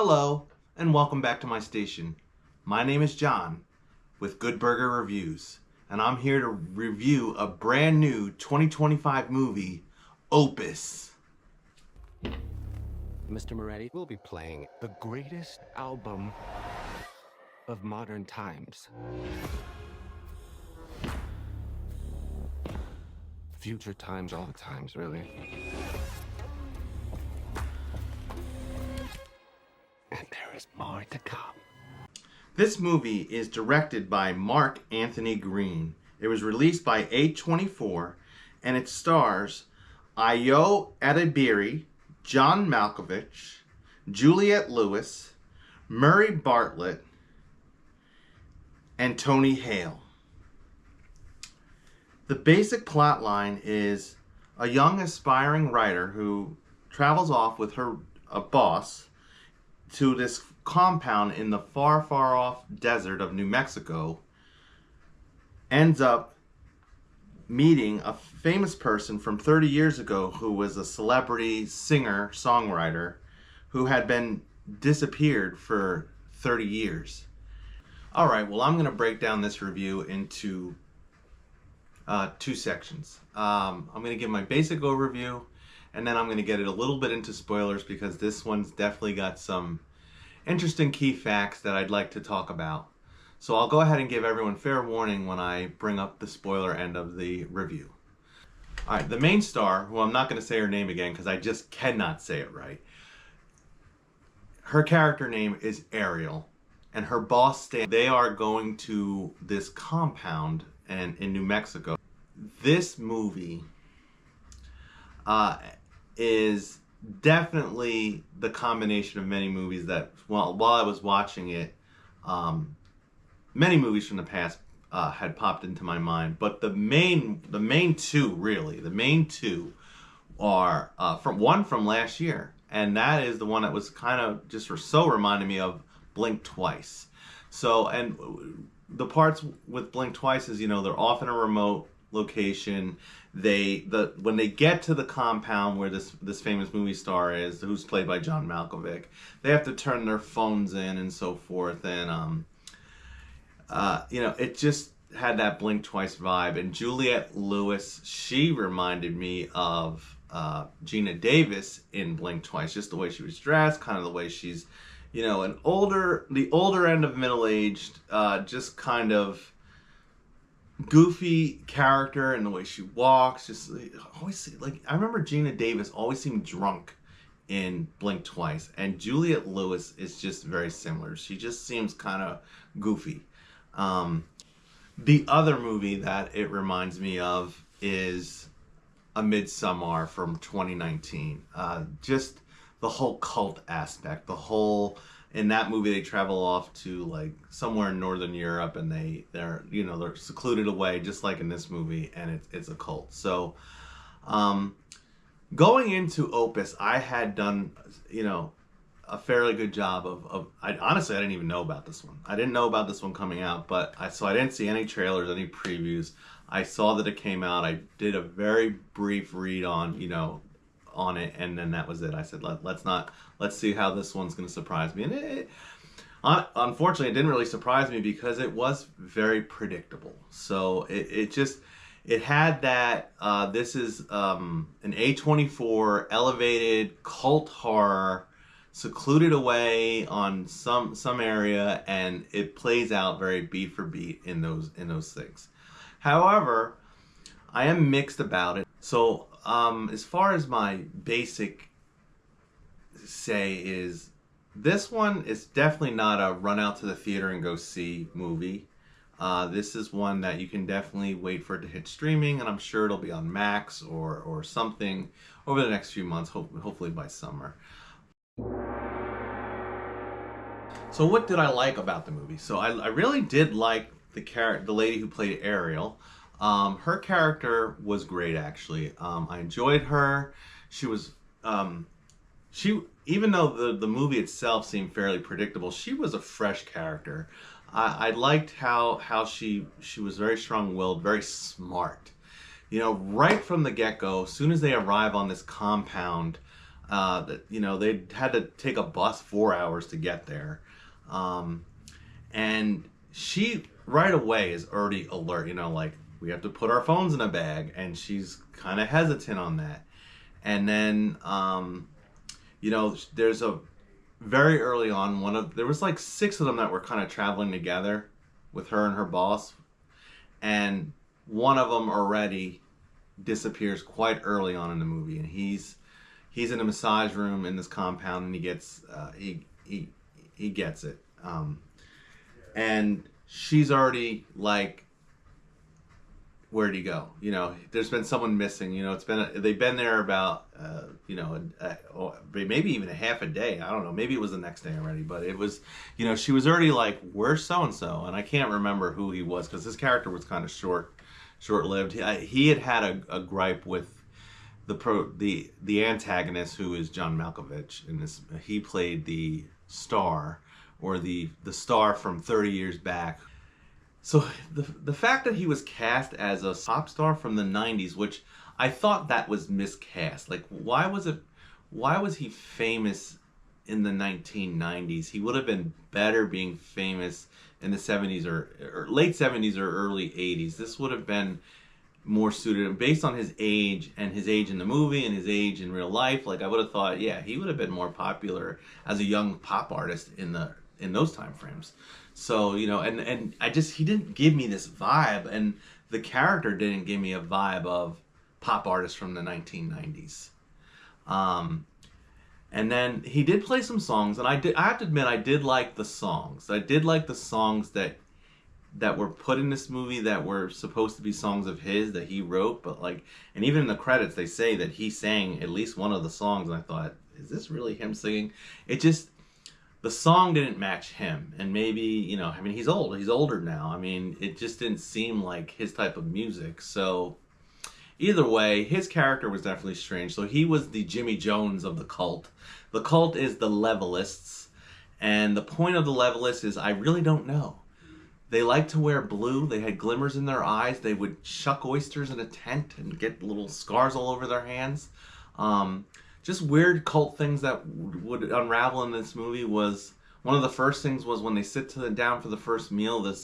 Hello, and welcome back to my station. My name is John with Good Burger Reviews, and I'm here to review a brand new 2025 movie, Opus. Mr. Moretti will be playing the greatest album of modern times. Future times, all times, really. And there is more to come. This movie is directed by Mark Anthony Green. It was released by A24, and it stars Ayo Edebiri, John Malkovich, Juliette Lewis, Murray Bartlett, and Tony Hale. The basic plot line is a young aspiring writer who travels off with a boss to this compound in the far, far off desert of New Mexico, ends up meeting a famous person from 30 years ago who was a celebrity singer, songwriter, who had been disappeared for 30 years. All right, well, I'm going to break down this review into two sections. I'm going to give my basic overview, and then I'm going to get it a little bit into spoilers because this one's definitely got some interesting key facts that I'd like to talk about. So I'll go ahead and give everyone fair warning when I bring up the spoiler end of the review. All right, the main star, who I'm not going to say her name again because I just cannot say it right. Her character name is Ariel, and her boss, they are going to this compound in New Mexico. This movie is definitely the combination of many movies that, while I was watching it, many movies from the past had popped into my mind. But the main two are from last year, and that is the one that was kind of just so reminded me of Blink Twice. So, and the parts with Blink Twice is, they're off in a remote location. When they get to the compound where this famous movie star is, who's played by John Malkovich, they have to turn their phones in and so forth. And it just had that Blink Twice vibe. And Juliette Lewis, she reminded me of Gina Davis in Blink Twice, just the way she was dressed, kind of the way she's, the older end of middle-aged, just kind of goofy character, and the way she walks, just always I remember Gina Davis always seemed drunk in Blink Twice, and Juliette Lewis is just very similar. She just seems kind of goofy. The other movie that it reminds me of is A Midsommar from 2019. Just the whole cult aspect, in that movie they travel off to somewhere in Northern Europe, and they're secluded away just like in this movie, and it's a cult. So going into Opus, I had done a fairly good job of honestly, I didn't even know about this one. I didn't know about this one coming out, but I didn't see any trailers, any previews. I saw that it came out. I did a very brief read on it, and then that was it. I said, let's see how this one's going to surprise me. And unfortunately, it didn't really surprise me because it was very predictable. So it had that, this is an A24 elevated cult horror, secluded away on some area, and it plays out very beat for beat in those things. However, I am mixed about it. So as far as my basic say is, this one is definitely not a run out to the theater and go see movie. This is one that you can definitely wait for it to hit streaming, and I'm sure it'll be on Max or something over the next few months, hopefully by summer. So what did I like about the movie? So I really did like the lady who played Ariel. Her character was great, actually. I enjoyed her. She was, even though the movie itself seemed fairly predictable, she was a fresh character. I liked how she was very strong-willed, very smart. Right from the get-go, as soon as they arrive on this compound, that they had to take a bus 4 hours to get there, um, and she right away is already alert. Like, we have to put our phones in a bag, and she's kind of hesitant on that. And then there's a very early on, there was like six of them that were kind of traveling together with her and her boss, and one of them already disappears quite early on in the movie, and he's in a massage room in this compound, and he gets he gets it, and she's already like, where'd he go? There's been someone missing. They've been there about maybe even a half a day. I don't know. Maybe it was the next day already, but it was, she was already like, where's so and so? And I can't remember who he was because his character was kind of short-lived. He had a gripe with the antagonist, who is John Malkovich. In this, he played the star, or the star from 30 years back. So the fact that he was cast as a pop star from the 90s, which I thought that was miscast. Like, why was he famous in the 1990s? He would have been better being famous in the 70s or late 70s or early 80s. This would have been more suited based on his age, and his age in the movie and his age in real life. Like, I would have thought, yeah, he would have been more popular as a young pop artist in those time frames. So, and he didn't give me this vibe, and the character didn't give me a vibe of pop artist from the 1990s. And then he did play some songs, and I have to admit, I did like the songs. I did like the songs that were put in this movie that were supposed to be songs of his that he wrote, but and even in the credits they say that he sang at least one of the songs, and I thought, is this really him singing? The song didn't match him, and maybe, he's older now. It just didn't seem like his type of music. So either way, his character was definitely strange. So he was the Jimmy Jones of the cult. The cult is the Levelists, and the point of the Levelists is, I really don't know. They like to wear blue. They had glimmers in their eyes. They would shuck oysters in a tent and get little scars all over their hands. Just weird cult things that would unravel in this movie. Was one of the first things was when they sit down for the first meal. I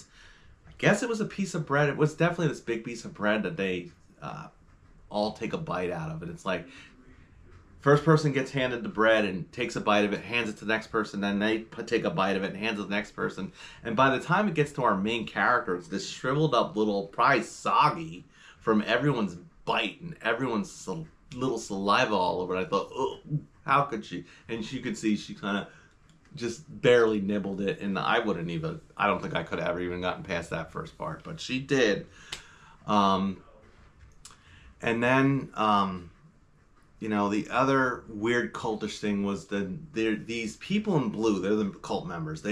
guess it was a piece of bread. It was definitely this big piece of bread that they all take a bite out of. And it's like, first person gets handed the bread and takes a bite of it, hands it to the next person, then they take a bite of it and hands it to the next person. And by the time it gets to our main character, it's this shriveled up little, probably soggy from everyone's bite and everyone's little saliva all over it. I thought, oh, how could she? And you could see she kind of just barely nibbled it, and I don't think I could have ever even gotten past that first part, but she did. And then the other weird cultish thing was these people in blue. They're the cult members.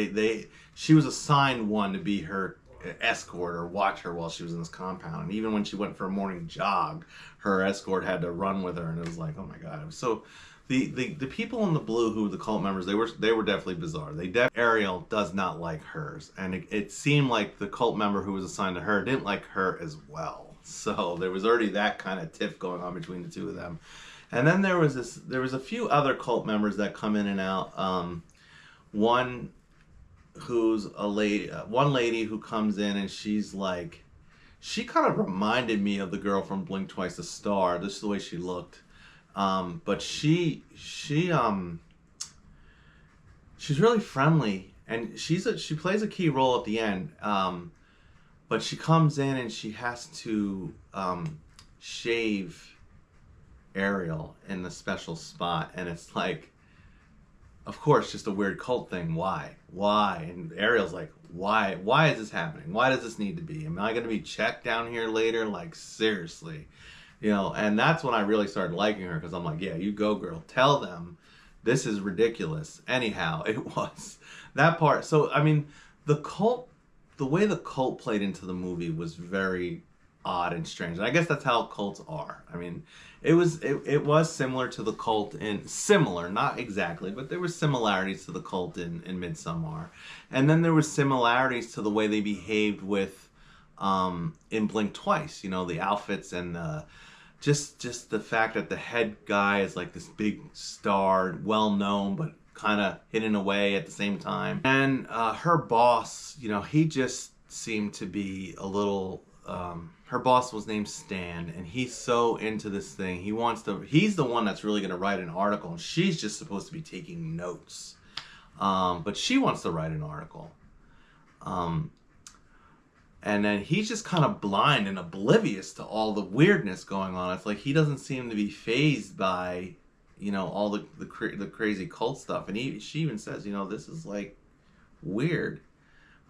She was assigned one to be her escort or watch her while she was in this compound. And even when she went for a morning jog, her escort had to run with her, and it was like, oh my god. So the people in the blue who were the cult members, they were definitely bizarre. Ariel does not like hers, and it seemed like the cult member who was assigned to her didn't like her as well. So there was already that kind of tiff going on between the two of them. And then there was a few other cult members that come in and out. One lady who comes in, and she's like, she kind of reminded me of the girl from Blink Twice the Star. This is the way she looked. But she's really friendly, and she plays a key role at the end. But she comes in and she has to shave Ariel in the special spot, and it's like, of course, just a weird cult thing. Why? And Ariel's like, why is this happening? Why does this need to be? Am I going to be checked down here later? Like, seriously, and that's when I really started liking her, because I'm like, yeah, you go, girl, tell them this is ridiculous. Anyhow, it was that part. So the way the cult played into the movie was very odd and strange. And I guess that's how cults are. It was similar to the cult similar, not exactly, but there were similarities to the cult in Midsommar. And then there were similarities to the way they behaved in Blink Twice, the outfits and just the fact that the head guy is like this big star, well known, but kind of hidden away at the same time. And her boss, you know, he just seemed to be a little. Her boss was named Stan, and he's so into this thing. He's the one that's really going to write an article, and she's just supposed to be taking notes. But she wants to write an article. And then he's just kind of blind and oblivious to all the weirdness going on. It's like he doesn't seem to be fazed by, you know, all the crazy cult stuff. And she even says, you know, this is like weird.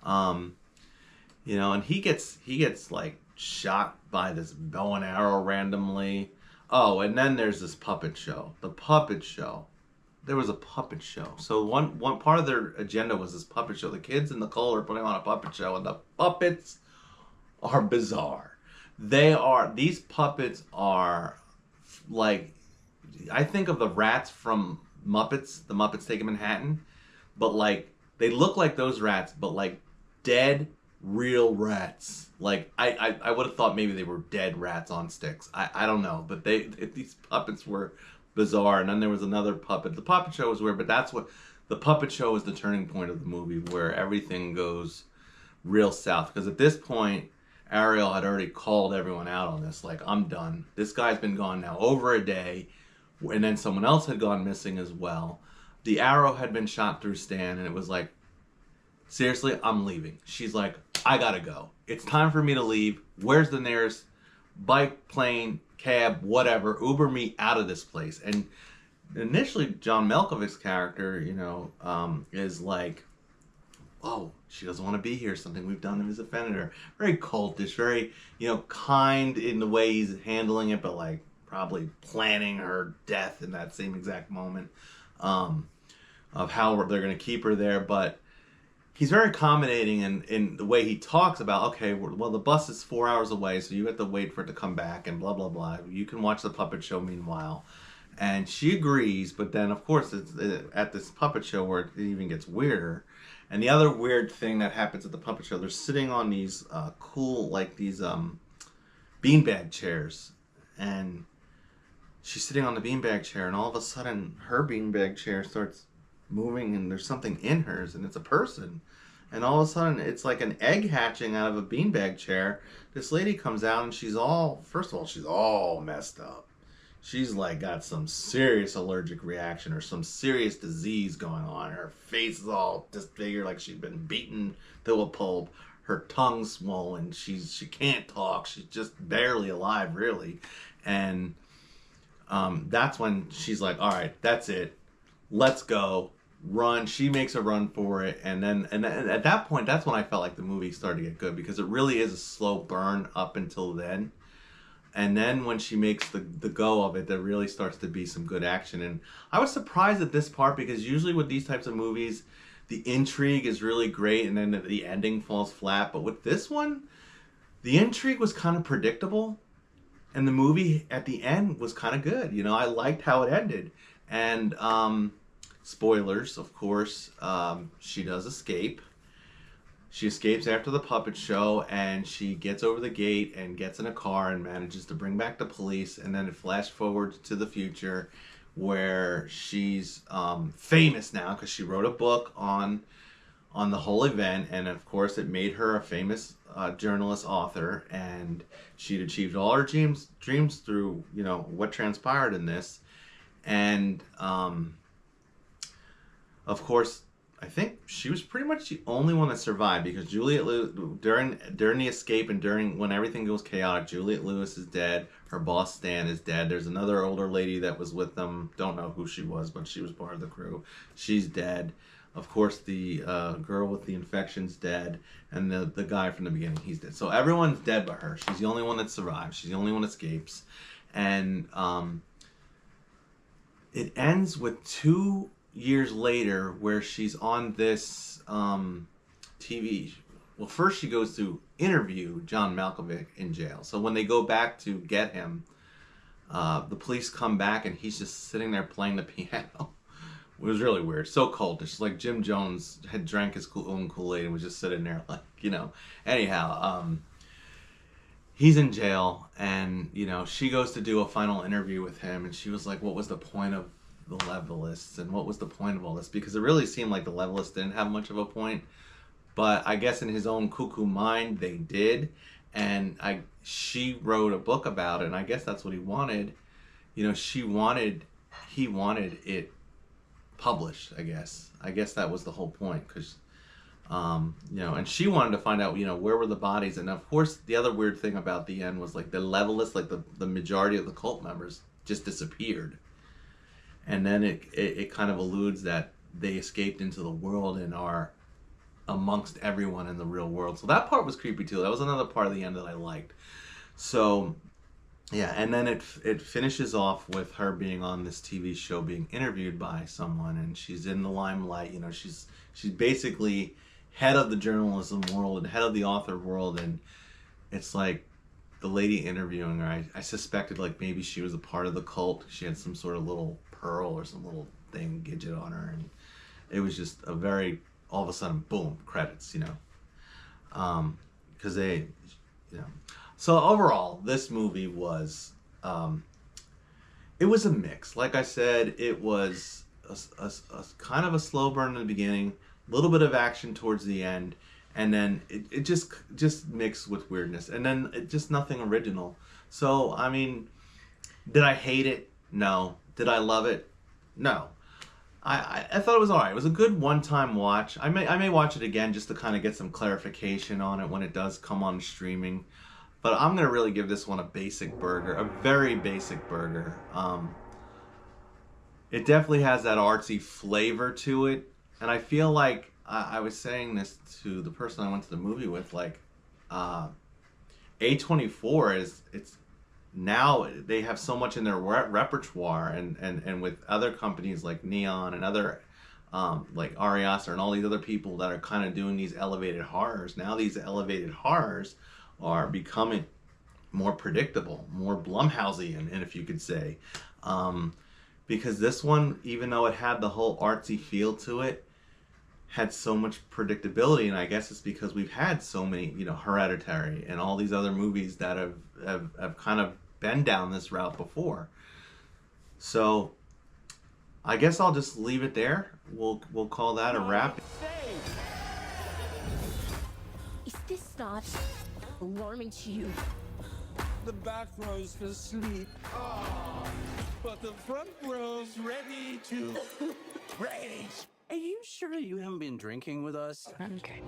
You know, and he gets like shot by this bow and arrow randomly. Oh, and then there's this puppet show. The puppet show. There was a puppet show. So one part of their agenda was this puppet show. The kids in the cult are putting on a puppet show, and the puppets are bizarre. These puppets are like, I think of the rats from Muppets, the Muppets Take Manhattan, but like, they look like those rats, but like dead, real rats. Like, I would have thought maybe they were dead rats on sticks. I don't know, but these puppets were bizarre. And then there was another puppet. The puppet show was weird, but the puppet show is the turning point of the movie where everything goes real south. Because at this point, Ariel had already called everyone out on this. Like, I'm done. This guy's been gone now over a day. And then someone else had gone missing as well. The arrow had been shot through Stan, and it was like, seriously, I'm leaving. She's like, I gotta go. It's time for me to leave. Where's the nearest bike, plane, cab, whatever? Uber me out of this place. And initially, John Malkovich's character, you know, is like, oh, she doesn't want to be here. Something we've done has offended her. Very cultish, very, you know, kind in the way he's handling it, but like probably planning her death in that same exact moment, of how they're going to keep her there. But he's very accommodating in the way he talks about, okay, well, the bus is 4 hours away, so you have to wait for it to come back and blah, blah, blah. You can watch the puppet show meanwhile. And she agrees, but then, of course, it's at this puppet show where it even gets weirder. And the other weird thing that happens at the puppet show, they're sitting on these cool, like these beanbag chairs. And she's sitting on the beanbag chair, and all of a sudden, her beanbag chair starts moving, and there's something in hers, and it's a person. And all of a sudden, it's like an egg hatching out of a beanbag chair. This lady comes out, and first of all, she's all messed up. She's like got some serious allergic reaction or some serious disease going on. Her face is all disfigured, like she's been beaten to a pulp. Her tongue's swollen. She can't talk. She's just barely alive, really. And that's when she's like, all right, that's it. Let's go. Run. She makes a run for it. And then at that point, that's when I felt like the movie started to get good, because it really is a slow burn up until then. And then when she makes the go of it, there really starts to be some good action. And I was surprised at this part, because usually with these types of movies, the intrigue is really great and then the ending falls flat. But with this one, the intrigue was kind of predictable. And the movie at the end was kind of good. You know, I liked how it ended. And spoilers, of course, she does escape. She escapes after the puppet show, and she gets over the gate and gets in a car and manages to bring back the police. And then it flash forwards to the future, where she's famous now because she wrote a book on the whole event, and of course it made her a famous journalist, author, and she'd achieved all her dreams through, you know, what transpired in this. And of course, I think she was pretty much the only one that survived, because Juliette Lewis, during the escape and when everything goes chaotic, Juliette Lewis is dead. Her boss Stan is dead. There's another older lady that was with them. Don't know who she was, but she was part of the crew. She's dead. Of course, the girl with the infection's dead, and the guy from the beginning, he's dead. So everyone's dead but her. She's the only one that survives. She's the only one that escapes. And it ends with 2 years later, where she's on this TV. Well, first she goes to interview John Malkovich in jail. So when they go back to get him, the police come back and he's just sitting there playing the piano. It was really weird. So cultish. Like Jim Jones had drank his own Kool-Aid and was just sitting there, like, you know. Anyhow, he's in jail, and she goes to do a final interview with him, and she was like, what was the point of the levelists, and what was the point of all this? Because it really seemed like the levelists didn't have much of a point, but I guess in his own cuckoo mind they did. And she wrote a book about it, and I guess that's what he wanted. He wanted it published. I guess that was the whole point, because and she wanted to find out, where were the bodies. And of course, the other weird thing about the end was like the levelists, like the majority of the cult members just disappeared. And then it kind of alludes that they escaped into the world and are amongst everyone in the real world. So that part was creepy too. That was another part of the end that I liked. So yeah, and then it finishes off with her being on this TV show, being interviewed by someone, and she's in the limelight. She's basically head of the journalism world and head of the author world, and it's like the lady interviewing her, I suspected like maybe she was a part of the cult. She had some sort of little pearl or some little thing gadget on her, and it was just a very, all of a sudden, boom, credits, because so overall this movie was it was a mix. Like I said, it was a kind of a slow burn in the beginning, a little bit of action towards the end, and then it just mixed with weirdness, and then it just nothing original. So I mean, did I hate it? No. Did I love it? No. I thought it was alright. It was a good one-time watch. I may watch it again just to kind of get some clarification on it when it does come on streaming. But I'm going to really give this one a basic burger, a very basic burger. It definitely has that artsy flavor to it. And I feel like, I was saying this to the person I went to the movie with, like, A24 it's now they have so much in their repertoire, and with other companies like Neon and other like Ariaster and all these other people that are kind of doing these elevated horrors. Now these elevated horrors are becoming more predictable, more Blumhouseian, and if you could say, because this one, even though it had the whole artsy feel to it, had so much predictability. And I guess it's because we've had so many, Hereditary and all these other movies that have kind of been down this route before. So I guess I'll just leave it there. We'll call that a wrap. Is this not alarming to you? The back row's for sleep, but the front row's ready to rage. Are you sure you haven't been drinking with us? Okay.